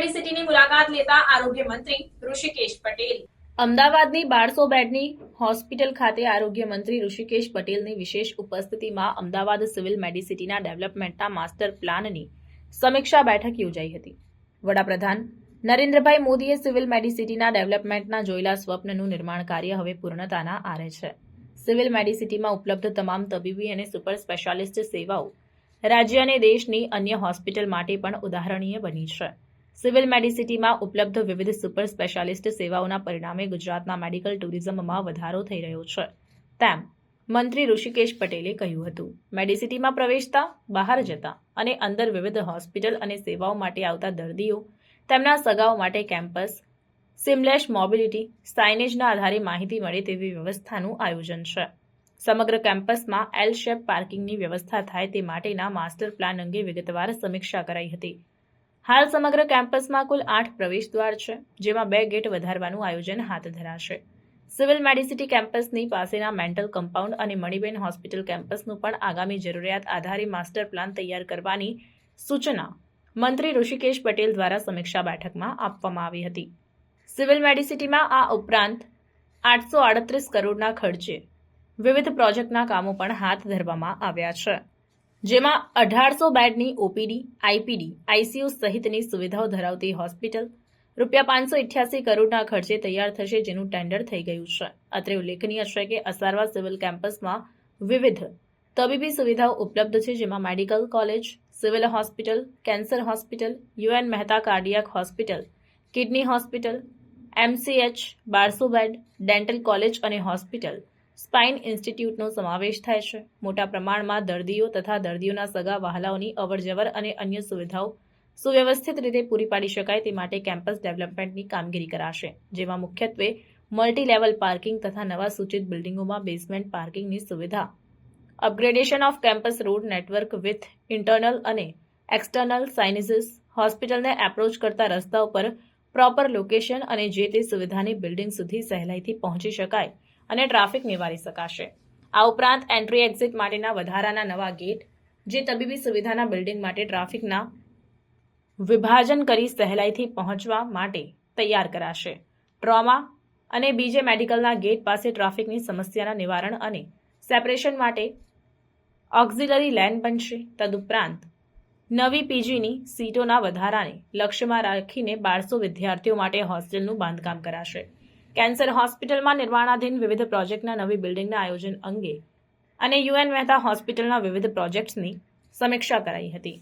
મેડિસિટીની મુલાકાત લેતા આરોગ્ય મંત્રી ઋષિકેશ પટેલ। અમદાવાદની 1200 બેડની હોસ્પિટલ ખાતે આરોગ્ય મંત્રી ઋષિકેશ પટેલની વિશેષ ઉપસ્થિતિમાં અમદાવાદ સિવિલ મેડિસિટીના ડેવલપમેન્ટના માસ્ટર પ્લાનની સમીક્ષા બેઠક યોજાઈ હતી। વડાપ્રધાન નરેન્દ્રભાઈ મોદીએ સિવિલ મેડિસિટીના ડેવલપમેન્ટના જોયેલા સ્વપ્નનું નિર્માણ કાર્ય હવે પૂર્ણતાના આરે છે। સિવિલ મેડિસિટીમાં ઉપલબ્ધ તમામ તબીબી અને સુપર સ્પેશિયાલિસ્ટ સેવાઓ રાજ્ય અને દેશની અન્ય હોસ્પિટલ માટે પણ ઉદાહરણીય બની છે। સિવિલ મેડિસિટીમાં ઉપલબ્ધ વિવિધ સુપર સ્પેશિયાલિસ્ટ સેવાઓના પરિણામે ગુજરાતના મેડિકલ ટુરિઝમમાં વધારો થઈ રહ્યો છે, તેમ મંત્રી ઋષિકેશ પટેલે કહ્યું હતું। મેડિસિટીમાં પ્રવેશતા, બહાર જતા અને અંદર વિવિધ હોસ્પિટલ અને સેવાઓ માટે આવતા દર્દીઓ, તેમના સગાઓ માટે કેમ્પસ, સિમલેસ મોબિલિટી, સાઇનેજના આધારે માહિતી મળે તેવી વ્યવસ્થાનું આયોજન છે। સમગ્ર કેમ્પસમાં એલ શેપ પાર્કિંગની વ્યવસ્થા થાય તે માટેના માસ્ટર પ્લાન અંગે વિગતવાર સમીક્ષા કરાઈ હતી। હાલ સમગ્ર કેમ્પસમાં કુલ 8 પ્રવેશ દ્વાર છે, જેમાં 2 ગેટ વધારવાનું આયોજન હાથ ધરાશે। સિવિલ મેડિસિટી કેમ્પસની પાસેના મેન્ટલ કમ્પાઉન્ડ અને મણિબેન હોસ્પિટલ કેમ્પસનું પણ આગામી જરૂરિયાત આધારે માસ્ટર પ્લાન તૈયાર કરવાની સૂચના મંત્રી ઋષિકેશ પટેલ દ્વારા સમીક્ષા બેઠકમાં આપવામાં આવી હતી। સિવિલ મેડિસિટીમાં આ ઉપરાંત 838 કરોડના ખર્ચે વિવિધ પ્રોજેક્ટના કામો પણ હાથ ધરવામાં આવ્યા છે, જેમાં 1800 બેડની ઓપીડી, આઈપીડી, આઈસીયુ સહિતની સુવિધાઓ ધરાવતી હોસ્પિટલ ₹588 કરોડના ખર્ચે તૈયાર થશે, જેનું ટેન્ડર થઈ ગયું છે। અત્રે ઉલ્લેખનીય છે કે અસારવા સિવિલ કેમ્પસમાં વિવિધ તબીબી સુવિધાઓ ઉપલબ્ધ છે, જેમાં medical college, civil hospital, cancer hospital, UN Mehta cardiac hospital, kidney hospital, MCH, 1200 bed, dental college અને હોસ્પિટલ, સ્પાઇન ઇન્સ્ટિટ્યૂટનો સમાવેશ થાય છે। મોટા પ્રમાણમાં દર્દીઓ તથા દર્દીઓના સગા વહાલાઓની અવરજવર અને અન્ય સુવિધાઓ સુવ્યવસ્થિત રીતે પૂરી પાડી શકાય તે માટે કેમ્પસ ડેવલપમેન્ટની કામગીરી કરાશે, જેમાં મુખ્યત્વે મલ્ટી લેવલ પાર્કિંગ તથા નવા સૂચિત બિલ્ડિંગોમાં બેઝમેન્ટ પાર્કિંગની સુવિધા, upgradation of campus road network with internal અને એક્સટર્નલ સાઇનેજીસ, હોસ્પિટલને એપ્રોચ કરતા રસ્તાઓ પર પ્રોપર લોકેશન અને જે તે સુવિધાની બિલ્ડિંગ સુધી સહેલાઈથી પહોંચી શકાય અને ટ્રાફિક નિવારી શકાશે। આ ઉપરાંત એન્ટ્રી એક્ઝિટ માટેના વધારાના નવા ગેટ, જે તબીબી સુવિધાના બિલ્ડિંગ માટે ટ્રાફિકના વિભાજન કરી સહેલાઈથી પહોંચવા માટે તૈયાર કરાશે। ટ્રોમા અને બીજે મેડિકલના ગેટ પાસે ટ્રાફિકની સમસ્યાના નિવારણ અને સેપરેશન માટે ઓક્ઝિલરી લેન બનશે। તદુપરાંત નવી પીજીની સીટોના વધારાને લક્ષ્યમાં રાખીને 1200 વિદ્યાર્થીઓ માટે હોસ્ટેલનું બાંધકામ કરાશે। કેન્સર હોસ્પિટલમાં નિર્માણાધીન વિવિધ પ્રોજેક્ટના નવી બિલ્ડિંગના આયોજન અંગે અને યુએન મહેતા હોસ્પિટલના વિવિધ પ્રોજેક્ટ્સની સમીક્ષા કરાઈ હતી।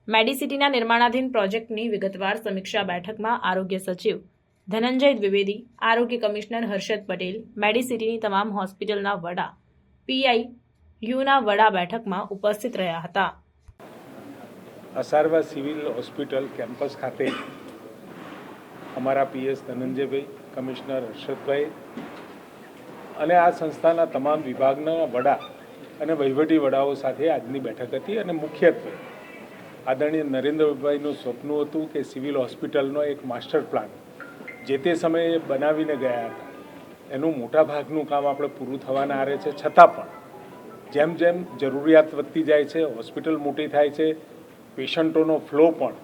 મેડિસિટીના નિર્માણાધીન પ્રોજેક્ટની વિગતવાર સમીક્ષા બેઠકમાં આરોગ્ય સચિવ ધનંજય દ્વિવેદી, આરોગ્ય કમિશનર હર્ષદ પટેલ, મેડિસિટીની તમામ હોસ્પિટલના વડા, પીઆઈયુના વડા બેઠકમાં ઉપસ્થિત રહ્યા હતા। અસારવા સિવિલ હોસ્પિટલ કેમ્પસ ખાતે અમારા પીએસ ધનંજયભાઈ, કમિશનર હર્ષદભાઈ અને આ સંસ્થાના તમામ વિભાગના વડા અને વહીવટી વડાઓ સાથે આજની બેઠક હતી અને મુખ્યત્વે આદરણીય નરેન્દ્રભાઈનું સ્વપ્ન હતું કે સિવિલ હોસ્પિટલનો એક માસ્ટર પ્લાન જે તે સમયે બનાવીને ગયા હતા, એનું મોટા ભાગનું કામ આપણે પૂરું થવાના આરે છે। છતાં પણ જેમ જેમ જરૂરિયાત વધતી જાય છે, હોસ્પિટલ મોટી થાય છે, પેશન્ટોનો ફ્લો પણ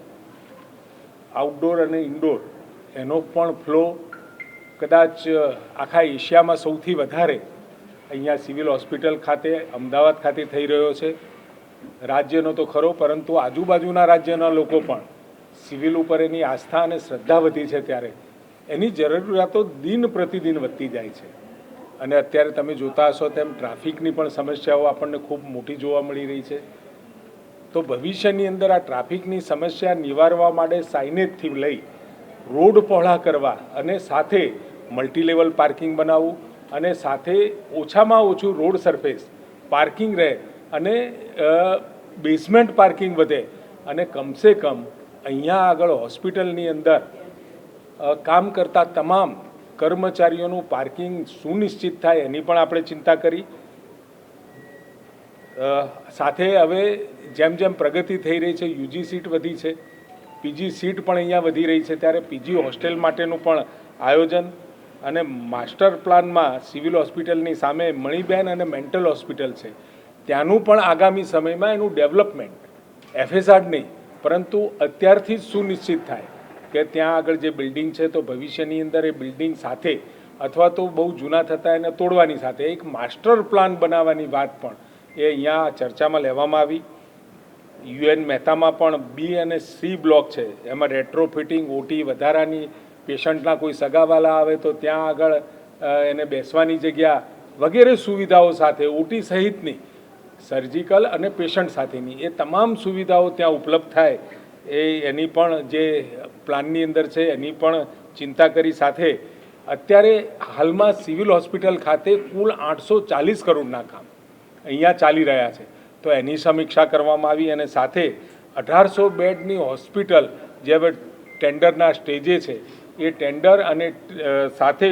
આઉટડોર અને ઇન્ડોર એનો પણ ફ્લો કદાચ આખા એશિયામાં સૌથી વધારે અહીંયા સિવિલ હોસ્પિટલ ખાતે અમદાવાદ ખાતે થઈ રહ્યો છે। રાજ્યનો તો ખરો, પરંતુ આજુબાજુના રાજ્યના લોકો પણ સિવિલ ઉપર એની આસ્થા અને શ્રદ્ધા વધી છે, ત્યારે એની જરૂરિયાતો દિન પ્રતિદિન વધતી જાય છે અને અત્યારે તમે જોતા હશો તેમ ટ્રાફિકની પણ સમસ્યાઓ આપણને ખૂબ મોટી જોવા મળી રહી છે। તો ભવિષ્યની અંદર આ ટ્રાફિકની સમસ્યા નિવારવા માટે સાઇનેજથી લઈ રોડ પહોળા કરવા અને સાથે મલ્ટીલેવલ પાર્કિંગ બનાવવું અને સાથે ઓછામાં ઓછું રોડ સરફેસ પાર્કિંગ રહે અને બેઝમેન્ટ પાર્કિંગ વધે અને કમસે કમ અહીંયા આગળ હોસ્પિટલની અંદર કામ કરતા તમામ કર્મચારીઓનું પાર્કિંગ સુનિશ્ચિત થાય એની પણ આપણે ચિંતા કરી। સાથે હવે જેમ જેમ પ્રગતિ થઈ રહી છે, યુજી સીટ વધી છે, પીજી સીટ પણ અહીંયા વધી રહી છે, ત્યારે પીજી હોસ્ટેલ માટેનું પણ આયોજન અને માસ્ટર પ્લાનમાં સિવિલ હોસ્પિટલની સામે મણિબેન અને મેન્ટલ હોસ્પિટલ છે, ત્યાંનું પણ આગામી સમયમાં એનું ડેવલપમેન્ટ એફએસઆર નહીં પરંતુ અત્યારથી જ સુનિશ્ચિત થાય કે ત્યાં આગળ જે બિલ્ડિંગ છે તો ભવિષ્યની અંદર એ બિલ્ડિંગ સાથે અથવા તો બહુ જૂના થતા એને તોડવાની સાથે એક માસ્ટર પ્લાન બનાવવાની વાત પણ એ અહીંયા ચર્ચામાં લેવામાં આવી. યુએન મહેતામાં પણ બી અને સી બ્લોક છે, એમાં રેટ્રોફિટિંગ, ઓટી વધારાની, પેશન્ટના કોઈ સગાવાલા આવે તો ત્યાં આગળ એને બેસવાની જગ્યા વગેરે સુવિધાઓ સાથે ઓટી સહિતની સર્જિકલ અને પેશન્ટ સાથેની એ તમામ સુવિધાઓ ત્યાં ઉપલબ્ધ થાય એની પણ જે પ્લાનની અંદર છે એની પણ ચિંતા કરી. સાથે અત્યારે હાલમાં સિવિલ હોસ્પિટલ ખાતે કુલ 840 કરોડના કામ અહીંયા ચાલી રહ્યા છે, તો એની સમીક્ષા કરવામાં આવી અને સાથે 1800 બેડની હોસ્પિટલ જે હવે ટેન્ડરના સ્ટેજે છે એ ટેન્ડર અને સાથે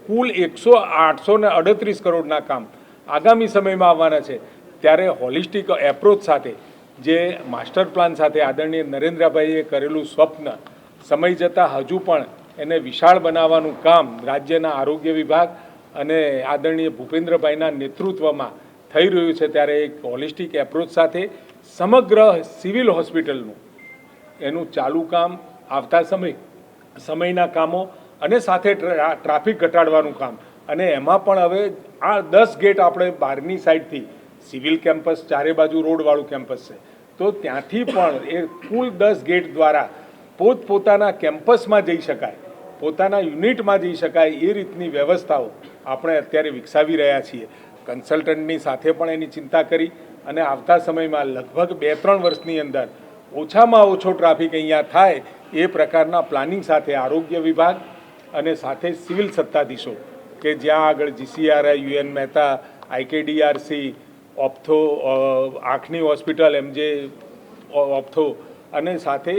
કુલ 838 કરોડના કામ આગામી સમયમાં આવવાના છે. ત્યારે હોલિસ્ટિક એપ્રોચ સાથે જે માસ્ટર પ્લાન સાથે આદરણીય નરેન્દ્રભાઈએ કરેલું સ્વપ્ન સમય જતાં હજુ પણ એને વિશાળ બનાવવાનું કામ રાજ્યના આરોગ્ય વિભાગ અને આદરણીય ભૂપેન્દ્રભાઈના નેતૃત્વમાં થઈ રહ્યું છે. ત્યારે એક હોલિસ્ટિક એપ્રોચ સાથે સમગ્ર સિવિલ હોસ્પિટલનું એનું ચાલુ કામ, આવતા સમયના કામો અને સાથે ટ્રાફિક ઘટાડવાનું કામ, અને એમાં પણ હવે આ 10 ગેટ આપણે બહારની સાઈડથી સિવિલ કેમ્પસ ચારે બાજુ રોડવાળું કેમ્પસ છે તો ત્યાંથી પણ એ કુલ 10 ગેટ દ્વારા પોતપોતાના કેમ્પસમાં જઈ શકાય, પોતાના યુનિટમાં જઈ શકાય એ રીતની વ્યવસ્થાઓ આપણે અત્યારે વિકસાવી રહ્યા છીએ. કન્સલ્ટન્ટની સાથે પણ એની ચિંતા કરી અને આવતા સમયમાં લગભગ 2-3 વર્ષની અંદર ઓછામાં ઓછો ટ્રાફિક અહીંયા થાય એ પ્રકારના પ્લાનિંગ સાથે આરોગ્ય વિભાગ અને સાથે સિવિલ સત્તાધીશો કે જ્યાં આગળ જીસીઆરઆઈ, યુએન મહેતા, આઈકેડીઆરસી, ઓપ્થો, આંખની હોસ્પિટલ એમજે ઓપ્થો અને સાથે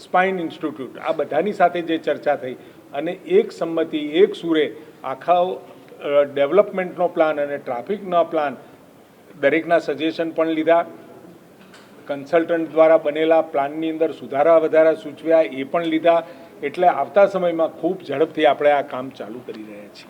સ્પાઇન ઇન્સ્ટિટ્યૂટ, આ બધાની સાથે જે ચર્ચા થઈ અને એક સંમતિ, એક સુરે આખા ડેવલપમેન્ટનો પ્લાન અને ટ્રાફિકનો પ્લાન દરેકના સજેશન પણ લીધા. કન્સલ્ટન્ટ દ્વારા બનેલા પ્લાનની અંદર સુધારા વધારા સૂચવ્યા એ પણ લીધા. એટલે આવતા સમયમાં ખૂબ ઝડપથી આપણે આ કામ ચાલુ કરી રહ્યા છીએ.